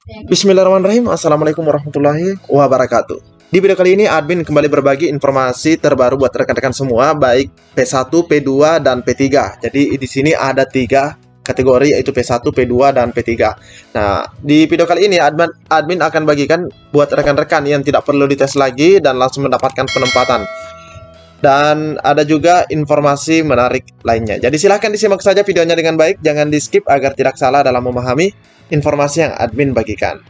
Bismillahirrahmanirrahim. Assalamualaikum warahmatullahi wabarakatuh. Di video kali ini admin kembali berbagi informasi terbaru buat rekan-rekan semua, baik P1, P2 dan P3. Jadi di sini ada 3 kategori, yaitu P1, P2 dan P3. Nah, di video kali ini admin akan bagikan buat rekan-rekan yang tidak perlu dites lagi dan langsung mendapatkan penempatan. Dan ada juga informasi menarik lainnya. Jadi silahkan disimak saja videonya dengan baik, jangan di skip agar tidak salah dalam memahami informasi yang admin bagikan.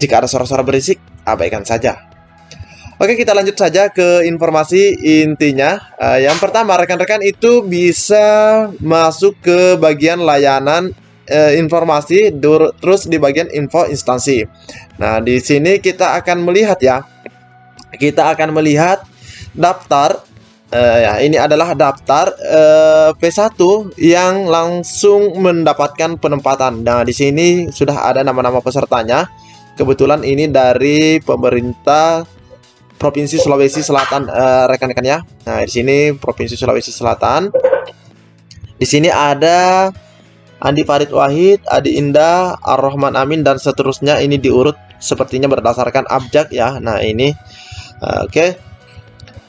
Jika ada suara-suara berisik, abaikan saja. Oke, kita lanjut saja ke informasi intinya. Yang pertama, rekan-rekan itu bisa masuk ke bagian layanan informasi, terus di bagian info instansi. Nah, di sini kita akan melihat ya. Kita akan melihat daftar. Ya, ini adalah daftar P1 yang langsung mendapatkan penempatan. Nah, di sini sudah ada nama-nama pesertanya. Kebetulan ini dari pemerintah Provinsi Sulawesi Selatan, rekan-rekan ya. Nah, di sini Provinsi Sulawesi Selatan. Di sini ada Andi Farid Wahid, Adi Indah, Ar-Rahman Amin dan seterusnya. Ini diurut sepertinya berdasarkan abjad ya. Nah, ini oke.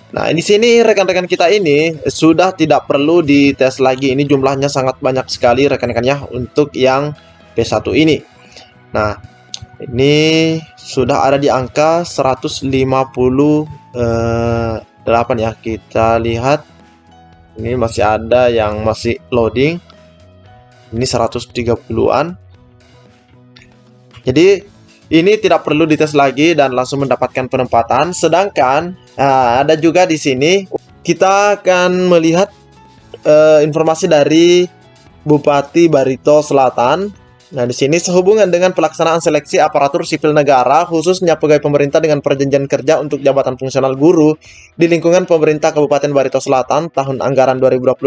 Nah, di sini rekan-rekan kita ini sudah tidak perlu dites lagi. Ini jumlahnya sangat banyak sekali rekan-rekannya untuk yang P1 ini. Nah, ini sudah ada di angka 158 ya. Kita lihat. Ini masih ada yang masih loading. Ini 130-an. Jadi ini tidak perlu dites lagi dan langsung mendapatkan penempatan. Sedangkan ada juga di sini kita akan melihat informasi dari Bupati Barito Selatan. Nah, di sini sehubungan dengan pelaksanaan seleksi aparatur sipil negara, khususnya pegawai pemerintah dengan perjanjian kerja untuk jabatan fungsional guru di lingkungan pemerintah Kabupaten Barito Selatan tahun anggaran 2022,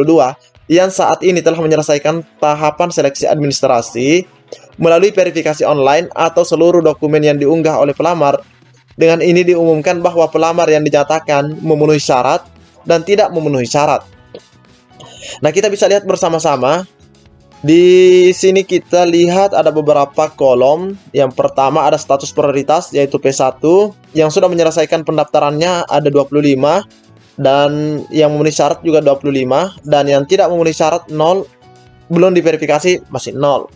yang saat ini telah menyelesaikan tahapan seleksi administrasi melalui verifikasi online atau seluruh dokumen yang diunggah oleh pelamar. Dengan ini diumumkan bahwa pelamar yang dinyatakan memenuhi syarat dan tidak memenuhi syarat. Nah, kita bisa lihat bersama-sama. Di sini kita lihat ada beberapa kolom. Yang pertama ada status prioritas, yaitu P1, yang sudah menyelesaikan pendaftarannya ada 25, dan yang memenuhi syarat juga 25, dan yang tidak memenuhi syarat 0, belum diverifikasi masih 0.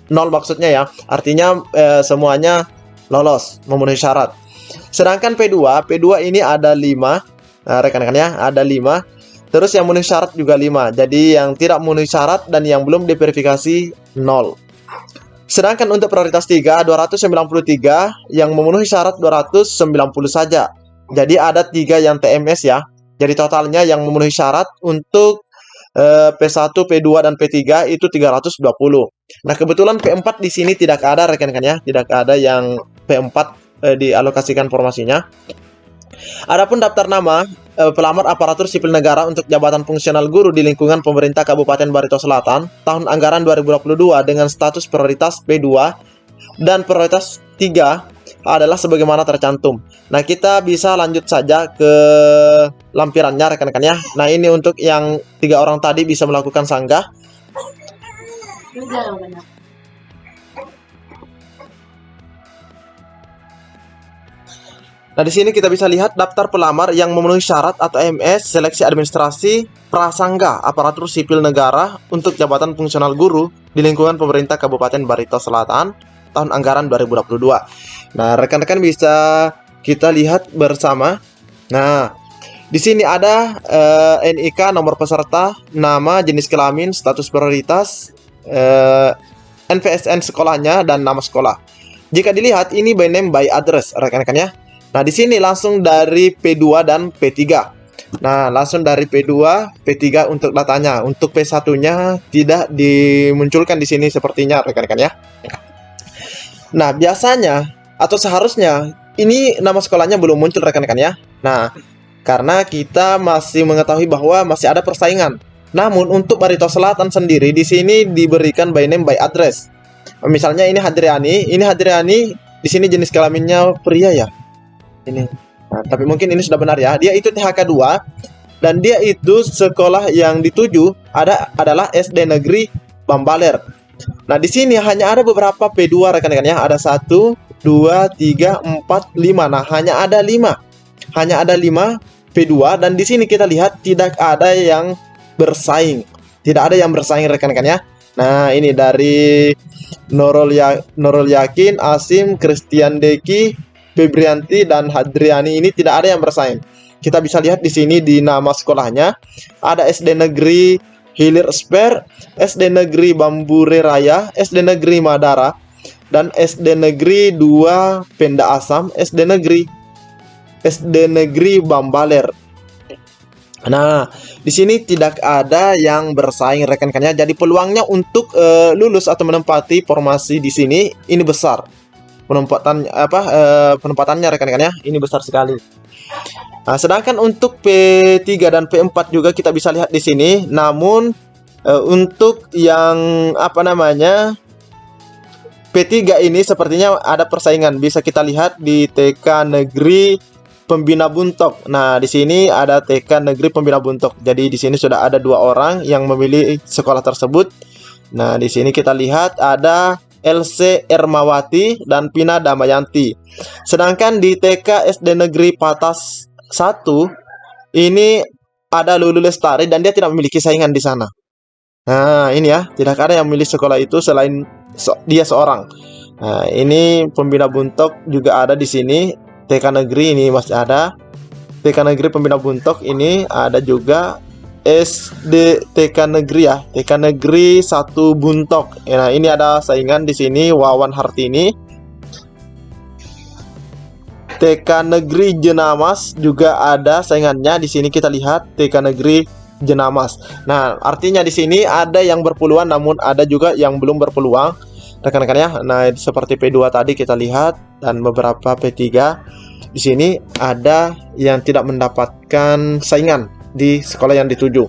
0 maksudnya ya, artinya semuanya lolos, memenuhi syarat. Sedangkan P2 ini ada 5, rekan-rekan ya, ada 5. Terus yang memenuhi syarat juga 5. Jadi yang tidak memenuhi syarat dan yang belum diverifikasi 0. Sedangkan untuk prioritas 3, 293, yang memenuhi syarat 290 saja. Jadi ada 3 yang TMS ya. Jadi totalnya yang memenuhi syarat untuk P1, P2 dan P3 itu 320. Nah, kebetulan P4 di sini tidak ada rekan-rekan ya, tidak ada yang P4 dialokasikan formasinya. Adapun daftar nama pelamar aparatur sipil negara untuk jabatan fungsional guru di lingkungan pemerintah Kabupaten Barito Selatan tahun anggaran 2022 dengan status prioritas P2 dan prioritas 3 adalah sebagaimana tercantum. Nah, kita bisa lanjut saja ke lampirannya rekan-rekan ya. Nah, ini untuk yang 3 orang tadi bisa melakukan sanggah. Nah, di sini kita bisa lihat daftar pelamar yang memenuhi syarat atau MS seleksi administrasi prasangga aparatur sipil negara untuk jabatan fungsional guru di lingkungan pemerintah Kabupaten Barito Selatan tahun anggaran 2022. Nah, rekan-rekan bisa kita lihat bersama. Nah, di sini ada NIK, nomor peserta, nama, jenis kelamin, status prioritas, NPSN sekolahnya dan nama sekolah. Jika dilihat ini by name by address rekan-rekan ya. Nah, di sini langsung dari P2 dan P3. Nah, langsung dari P2, P3 untuk datanya. Untuk P1-nya tidak dimunculkan di sini sepertinya rekan-rekan ya. Nah, biasanya atau seharusnya ini nama sekolahnya belum muncul rekan-rekan ya. Nah, karena kita masih mengetahui bahwa masih ada persaingan. Namun untuk Barito Selatan sendiri di sini diberikan by name by address. Misalnya ini Hadriani, di sini jenis kelaminnya pria ya. Ini. Nah, tapi mungkin ini sudah benar ya. Dia itu THK 2 dan dia itu sekolah yang dituju adalah SD Negeri Bambaler. Nah, di sini hanya ada beberapa P2 rekan-rekan ya. Ada 1, 2, 3, 4, 5. Nah, hanya ada 5. Hanya ada 5 P2 dan di sini kita lihat tidak ada yang bersaing. Tidak ada yang bersaing rekan-rekan ya. Nah, ini dari Nurul Yakin, Asim, Christian Deki, Febrianti dan Hadriani ini tidak ada yang bersaing. Kita bisa lihat di sini di nama sekolahnya ada SD Negeri Hilir Sper, SD Negeri Bambure Raya, SD Negeri Madara, dan SD Negeri 2 Penda Asam, SD Negeri Bambaler. Nah, di sini tidak ada yang bersaing rekan-rekannya. Jadi peluangnya untuk lulus atau menempati formasi di sini ini besar. Penempatannya rekan-rekannya ini besar sekali. Nah, sedangkan untuk P3 dan P4 juga kita bisa lihat di sini. Namun untuk yang P3 ini sepertinya ada persaingan. Bisa kita lihat di TK Negeri Pembina Buntok. Nah, di sini ada TK Negeri Pembina Buntok. Jadi di sini sudah ada 2 orang yang memilih sekolah tersebut. Nah, di sini kita lihat ada LC Ermawati dan Pina Damayanti. Sedangkan di TK SD Negeri Patas 1 ini ada Lulu Lestari dan dia tidak memiliki saingan di sana. Nah, ini ya, tidak ada yang memilih sekolah itu selain dia seorang. Nah, ini Pembina Buntok juga ada di sini. TK Negeri ini masih ada. TK Negeri Pembina Buntok ini ada juga. SD TK Negeri ya, TK Negeri 1 Buntok. Nah, ini ada saingan di sini Wawan Hartini. TK Negeri Jenamas juga ada saingannya. Di sini kita lihat TK Negeri Jenamas. Nah, artinya di sini ada yang berpeluang namun ada juga yang belum berpeluang rekan-rekan ya. Nah, seperti P2 tadi kita lihat dan beberapa P3. Di sini ada yang tidak mendapatkan saingan di sekolah yang dituju.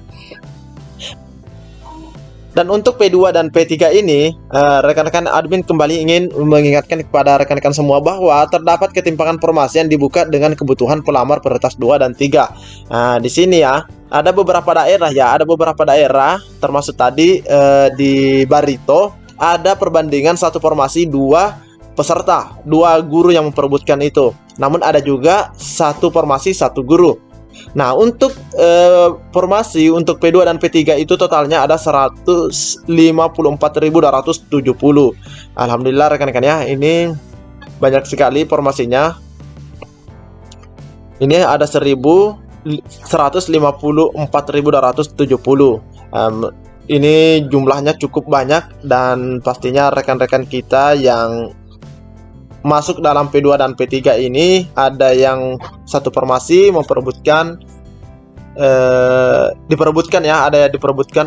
Dan untuk P2 dan P3 ini, rekan-rekan admin kembali ingin mengingatkan kepada rekan-rekan semua bahwa terdapat ketimpangan formasi yang dibuka dengan kebutuhan pelamar prioritas 2 dan 3. Nah, di sini ya, ada beberapa daerah termasuk tadi di Barito, ada perbandingan satu formasi 2 peserta, 2 guru yang memperebutkan itu. Namun ada juga satu formasi 1 guru. Nah, untuk formasi untuk P2 dan P3 itu totalnya ada 154.270. Alhamdulillah rekan-rekan ya, ini banyak sekali formasinya. Ini ada 154.270. Ini jumlahnya cukup banyak dan pastinya rekan-rekan kita yang masuk dalam P2 dan P3 ini ada yang satu formasi memperebutkan diperebutkan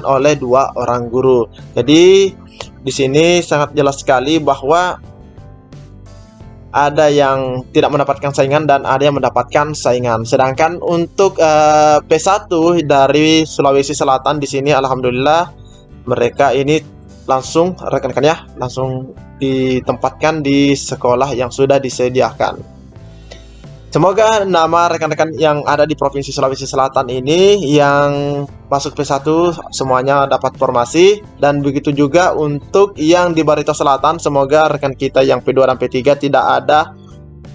oleh 2 orang guru. Jadi di sini sangat jelas sekali bahwa ada yang tidak mendapatkan saingan dan ada yang mendapatkan saingan. Sedangkan untuk P1 dari Sulawesi Selatan di sini alhamdulillah mereka ini langsung rekan-rekan ya, langsung ditempatkan di sekolah yang sudah disediakan. Semoga nama rekan-rekan yang ada di Provinsi Sulawesi Selatan ini yang masuk P1 semuanya dapat formasi, dan begitu juga untuk yang di Barito Selatan, semoga rekan kita yang P2 dan P3 tidak ada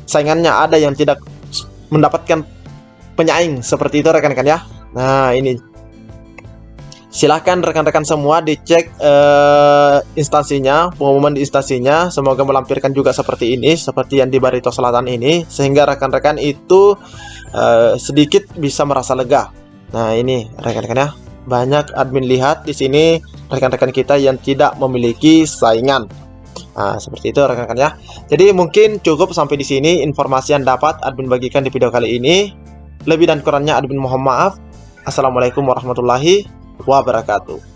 saingannya, ada yang tidak mendapatkan penyaing seperti itu rekan-rekan ya. Nah, ini silahkan rekan-rekan semua dicek instansinya, pengumuman di instansinya. Semoga melampirkan juga seperti ini, seperti yang di Barito Selatan ini, sehingga rekan-rekan itu sedikit bisa merasa lega. Nah, ini rekan-rekan ya, banyak admin lihat di sini rekan-rekan kita yang tidak memiliki saingan. Nah, seperti itu rekan-rekan ya. Jadi mungkin cukup sampai di sini informasi yang dapat admin bagikan di video kali ini. Lebih dan kurangnya admin mohon maaf. Assalamualaikum warahmatullahi wabarakatuh.